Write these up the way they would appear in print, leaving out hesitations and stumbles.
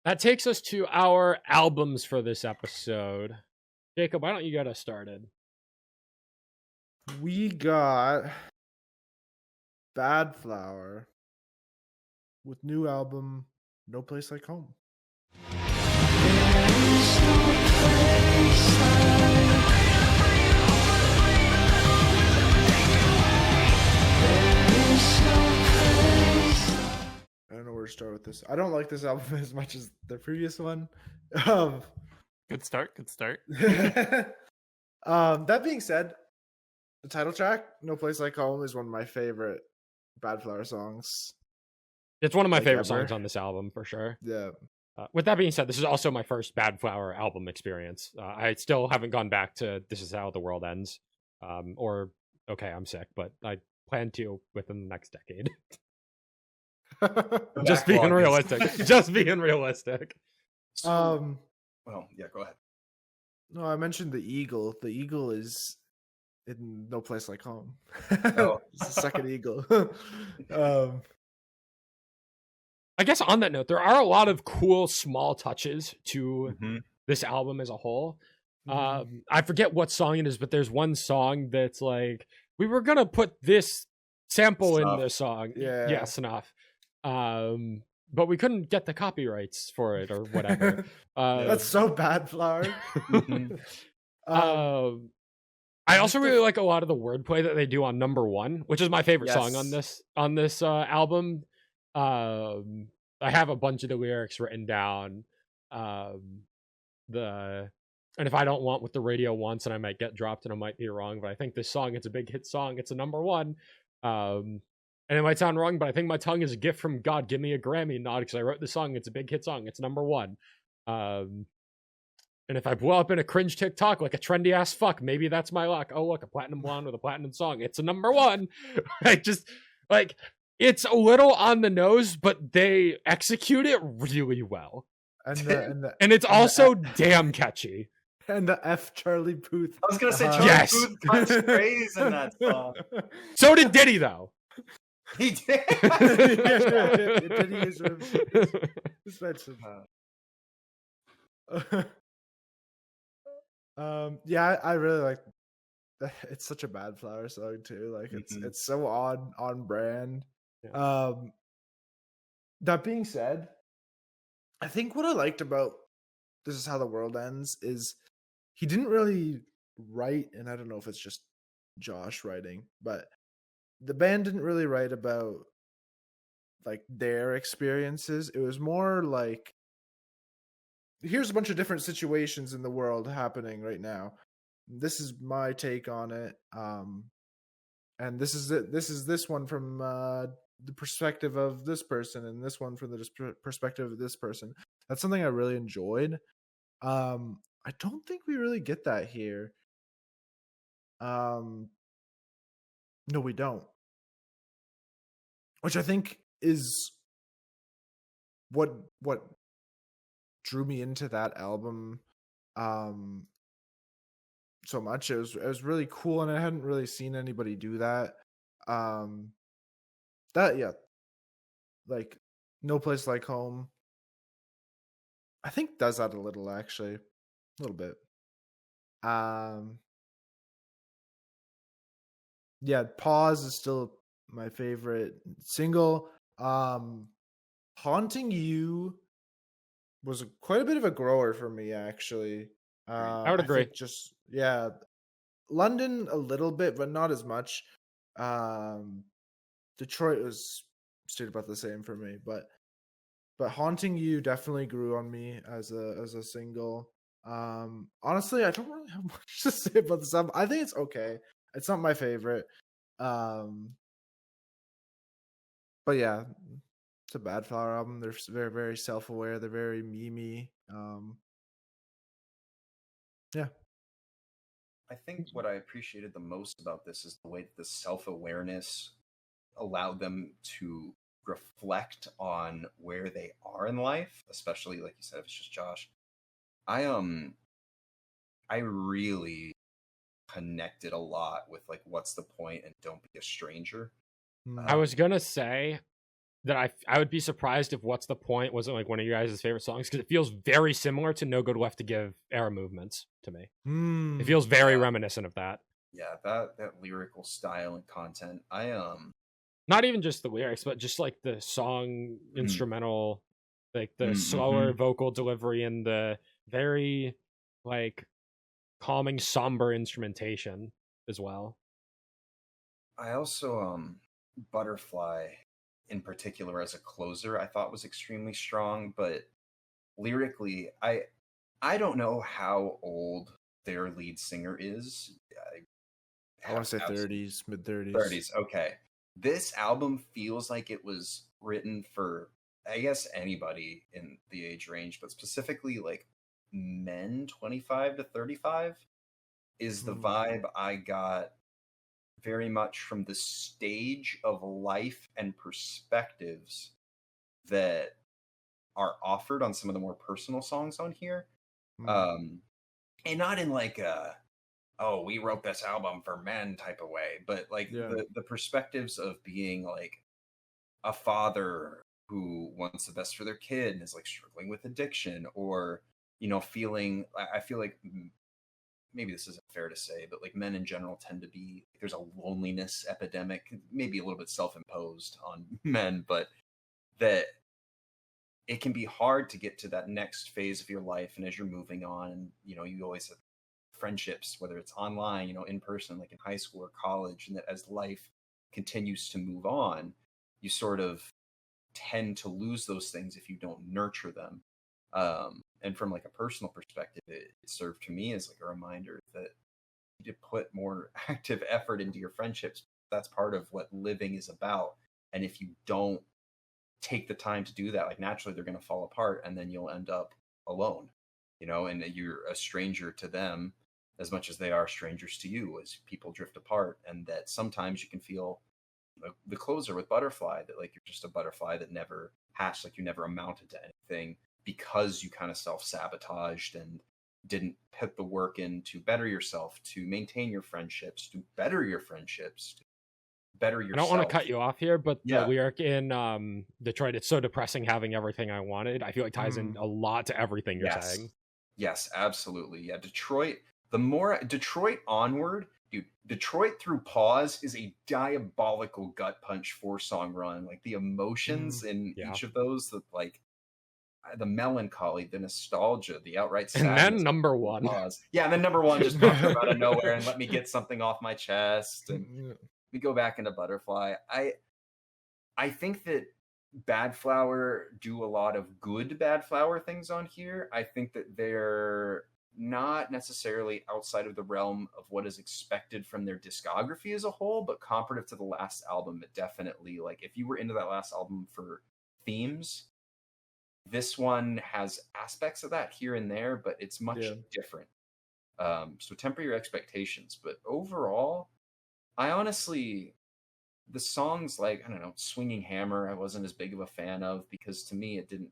That takes us to our albums for this episode. Jacob, why don't you get us started? We got Badflower with new album No Place Like Home. I don't know where to start with this. I don't like this album as much as the previous one. Good start. That being said, the title track, No Place Like Home, is one of my favorite Badflower songs. It's one of my favorite ever. songs on this album, for sure. Yeah. With that being said, this is also my first Badflower album experience. I still haven't gone back to This Is How the World Ends. Or, okay, I'm sick, but I plan to within the next decade. Just being realistic. Just being realistic. Well, yeah, go ahead. No, I mentioned the eagle. The eagle is in No Place Like Home. Oh. It's the second eagle. I guess on that note, there are a lot of cool small touches to this album as a whole. I forget what song it is, but there's one song that's like, we were gonna put this sample in the song. Yeah, Snuff. But we couldn't get the copyrights for it or whatever. That's so Badflower. I also really like a lot of the wordplay that they do on number one, which is my favorite song on this album. I have a bunch of the lyrics written down. And if I don't want what the radio wants, and I might get dropped and I might be wrong, but I think this song, it's a big hit song. It's a number one. And it might sound wrong, but I think my tongue is a gift from God. Give me a Grammy nod because I wrote the song. It's a big hit song. It's number one. And if I blow up in a cringe TikTok like a trendy ass fuck, maybe that's my luck. Oh, look, a platinum blonde with a platinum song. It's a number one. I just like, it's a little on the nose, but they execute it really well. And it's also damn catchy. And the F Charlie Puth. I was gonna say Charlie Puth cuts phrase in that song. So did Diddy though. He did. Did he use suspension? Yeah, I really like. It's such a Badflower song too. Like it's so on brand. Yeah. That being said, I think what I liked about This Is How the World Ends is he didn't really write, and I don't know if it's just Josh writing, but the band didn't really write about like their experiences. It was more like, here's a bunch of different situations in the world happening right now. This is my take on it. And this is it. This is this one from the perspective of this person, and this one from the perspective of this person. That's something I really enjoyed. I don't think we really get that here. No, we don't. Which I think is what drew me into that album so much. It was really cool, and I hadn't really seen anybody do that. Like No Place Like Home, I think does that a little, actually. A little bit. Yeah, Pause is still my favorite single. Haunting You was quite a bit of a grower for me, actually. I would agree. London a little bit, but not as much. Detroit stayed about the same for me, but Haunting You definitely grew on me as a single. Honestly, I don't really have much to say about this album. I think it's okay. It's not my favorite. But yeah, it's a Badflower album. They're very, very self-aware. They're very memey. Yeah. I think what I appreciated the most about this is the way that the self-awareness allowed them to reflect on where they are in life, especially like you said, if it's just Josh. I really connected a lot with like what's the point and don't be a stranger. I was gonna say that I would be surprised if What's the Point wasn't like one of you guys' favorite songs, because it feels very similar to No Good Left to Give era movements to me. It feels very reminiscent of that. Yeah, that lyrical style and content. Not even just the lyrics, but just like the song instrumental, like the slower vocal delivery and the very like calming, somber instrumentation as well. I also Butterfly in particular as a closer I thought was extremely strong, but lyrically I don't know how old their lead singer is. I want to say 30s, mid 30s. 30s. Okay. This album feels like it was written for, I guess, anybody in the age range, but specifically like men 25 to 35 is the vibe I got very much from the stage of life and perspectives that are offered on some of the more personal songs on here. And not in like a, oh, we wrote this album for men type of way, but like the perspectives of being like a father who wants the best for their kid and is like struggling with addiction, or, you know, feeling, I feel like maybe this isn't fair to say, but like men in general tend to be, there's a loneliness epidemic, maybe a little bit self-imposed on men, but that it can be hard to get to that next phase of your life. And as you're moving on, and, you know, you always have friendships, whether it's online, you know, in person, like in high school or college, and that as life continues to move on, you sort of tend to lose those things if you don't nurture them. And from like a personal perspective, it served to me as like a reminder that you need to put more active effort into your friendships. That's part of what living is about. And if you don't take the time to do that, like naturally they're going to fall apart, and then you'll end up alone, you know, and you're a stranger to them as much as they are strangers to you as people drift apart. And that sometimes you can feel like the closer with Butterfly, that like you're just a butterfly that never hatched, like you never amounted to anything because you kind of self-sabotaged and didn't put the work in to better yourself, to maintain your friendships, to better your friendships, to better yourself. I don't want to cut you off here, but the lyric in Detroit, it's so depressing having everything I wanted, I feel like ties in a lot to everything you're saying. Yes, absolutely. Yeah, Detroit, the more Detroit onward, dude, Detroit through Pause is a diabolical gut punch 4-song run. Like the emotions in each of those, that like the melancholy, the nostalgia, the outright sadness. And then number one. Pause. Yeah, and then number one just popped up out of nowhere and let me get something off my chest. And we go back into Butterfly. I think that Badflower do a lot of good Badflower things on here. I think that they're not necessarily outside of the realm of what is expected from their discography as a whole, but comparative to the last album, it definitely, like, if you were into that last album for themes, this one has aspects of that here and there, but it's much different. So temper your expectations. But overall, I honestly, the songs like, I don't know, Swinging Hammer, I wasn't as big of a fan of, because to me it didn't,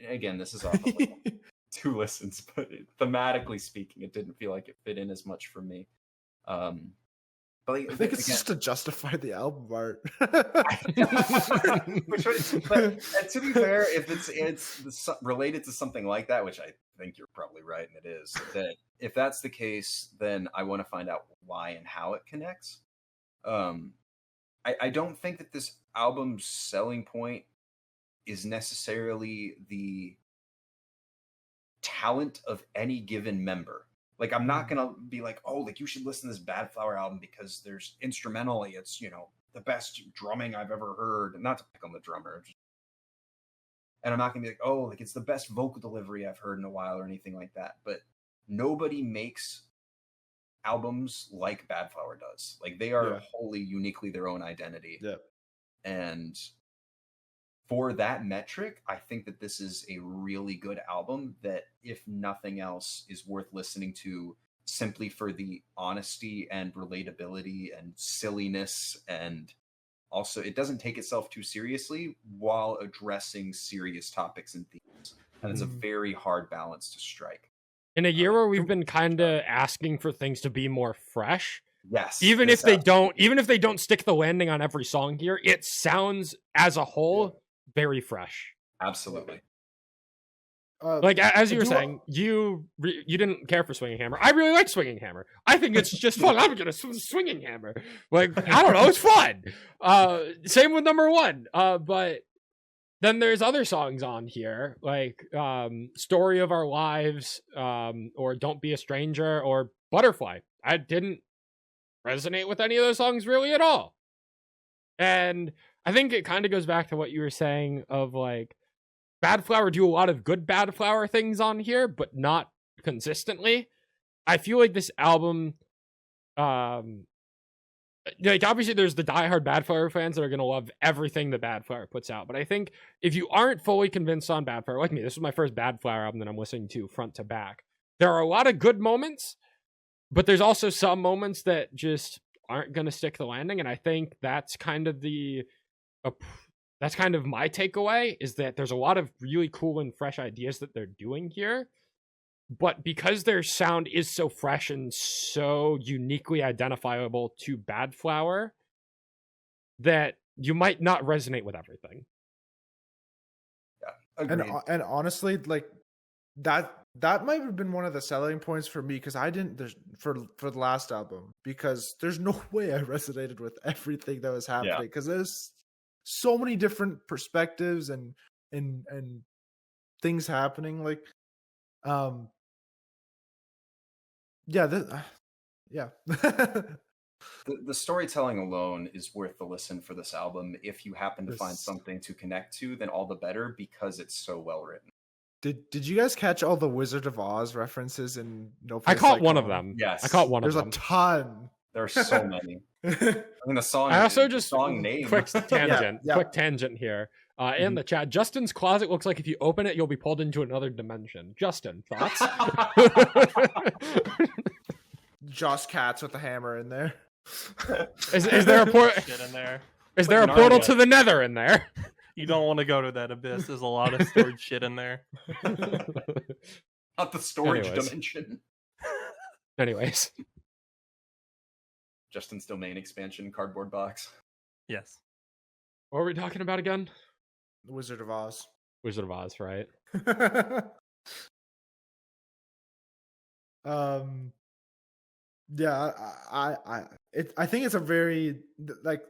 again, this is off of like 2 listens, but thematically speaking, it didn't feel like it fit in as much for me. But I think it's just to justify the album art. But to be fair, if it's related to something like that, which I think you're probably right, and it is, that if that's the case, then I want to find out why and how it connects. I don't think that this album's selling point is necessarily the talent of any given member. Like, I'm not gonna be like, oh, like, you should listen to this Badflower album because there's instrumentally, it's, you know, the best drumming I've ever heard. Not to pick on the drummer. And I'm not gonna be like, oh, like, it's the best vocal delivery I've heard in a while or anything like that. But nobody makes albums like Badflower does. Like, they are wholly uniquely their own identity. Yeah. And for that metric, I think that this is a really good album that, if nothing else, is worth listening to simply for the honesty and relatability and silliness. And also, it doesn't take itself too seriously while addressing serious topics and themes. And it's a very hard balance to strike. In a year where we've been kind of asking for things to be more fresh, Yes. Even if they don't stick the landing on every song here, it sounds as a whole very fresh. Absolutely. Like as you were saying, you didn't care for Swinging Hammer. I really like Swinging Hammer. I think it's just fun. I'm gonna Swinging Hammer. Like I don't know, it's fun. Same with number one. But then there's other songs on here like Story of Our Lives, or Don't Be a Stranger, or Butterfly. I didn't resonate with any of those songs really at all. And I think it kind of goes back to what you were saying of like Badflower do a lot of good Badflower things on here, but not consistently. I feel like this album, like obviously there's the diehard Badflower fans that are going to love everything that Badflower puts out. But I think if you aren't fully convinced on Badflower, like me, this was my first Badflower album that I'm listening to front to back. There are a lot of good moments, but there's also some moments that just aren't going to stick the landing. And I think that's kind of that's kind of my takeaway, is that there's a lot of really cool and fresh ideas that they're doing here. But because their sound is so fresh and so uniquely identifiable to Badflower, that you might not resonate with everything. Yeah, agreed. And honestly, like that might have been one of the selling points for me, because I didn't for the last album, because there's no way I resonated with everything that was happening, because there's so many different perspectives and things happening. Like, yeah. The storytelling alone is worth the listen for this album. If you happen to find something to connect to, then all the better, because it's so well written. Did you guys catch all the Wizard of Oz references in No I Place caught Like one Home? of them. Yes. I caught one There's of them. There's a ton. There are so many. I mean, the song. I also just song name. quick tangent. Yeah. Quick tangent here. In the chat, Justin's closet looks like if you open it, you'll be pulled into another dimension. Justin, thoughts? Joss Katz with the hammer in there. Is there a portal? In there. Is there a portal to the Nether in there? You don't want to go to that abyss. There's a lot of stored shit in there. Not the storage dimension. Anyways. Justin's Domain expansion cardboard box. Yes. What were we talking about again? Wizard of Oz. Wizard of Oz, right? Yeah, I think it's a very, like,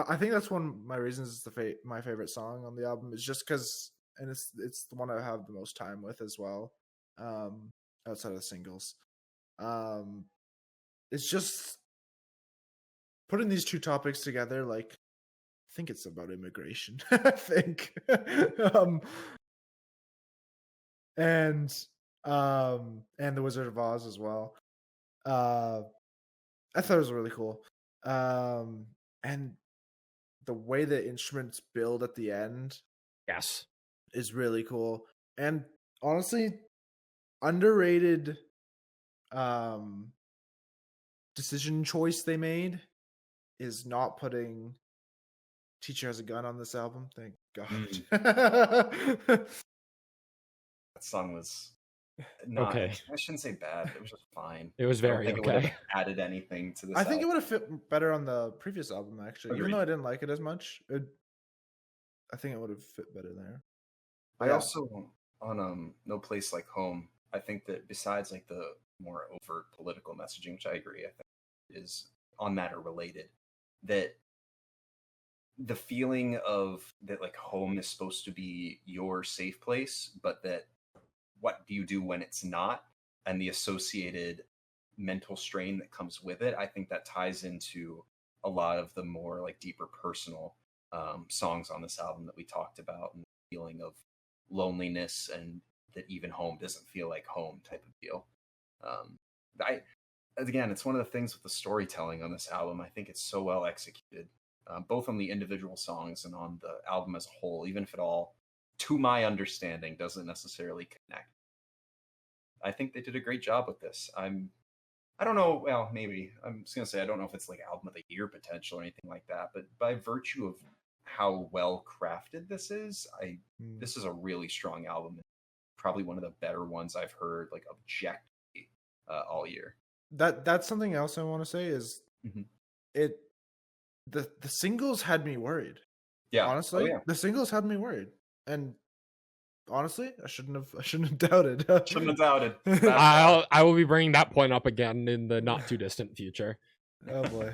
I think that's one of my reasons it's my favorite song on the album, is just because, and it's the one I have the most time with as well, outside of the singles. It's just putting these two topics together, like, I think it's about immigration. I think, and the Wizard of Oz as well. I thought it was really cool. And the way the instruments build at the end, yes, is really cool. And honestly, underrated decision choice they made is not putting Teacher Has a Gun on this album. Thank God. That song was not, okay. I shouldn't say bad. It was just fine. It was very I don't think okay. It would have added anything to this. I think it would have fit better on the previous album, actually. Even though I didn't like it as much, I think it would have fit better there. I also, on No Place Like Home, I think that besides like the more overt political messaging, which I agree, I think is on that or related, that the feeling of that, like, home is supposed to be your safe place, but that what do you do when it's not, and the associated mental strain that comes with it, I think that ties into a lot of the more like deeper personal songs on this album that we talked about, and the feeling of loneliness and that even home doesn't feel like home type of deal. Again, it's one of the things with the storytelling on this album. I think it's so well executed, both on the individual songs and on the album as a whole, even if it all, to my understanding, doesn't necessarily connect. I think they did a great job with this. I don't know, well, maybe, I'm just going to say, I don't know if it's like album of the year potential or anything like that, but by virtue of how well crafted this is, this is a really strong album. Probably one of the better ones I've heard, like, objectively all year. That's something else I want to say is the singles had me worried. Yeah, honestly, the singles had me worried, and honestly, I shouldn't have doubted. Shouldn't have doubted. I will be bringing that point up again in the not too distant future. Oh boy.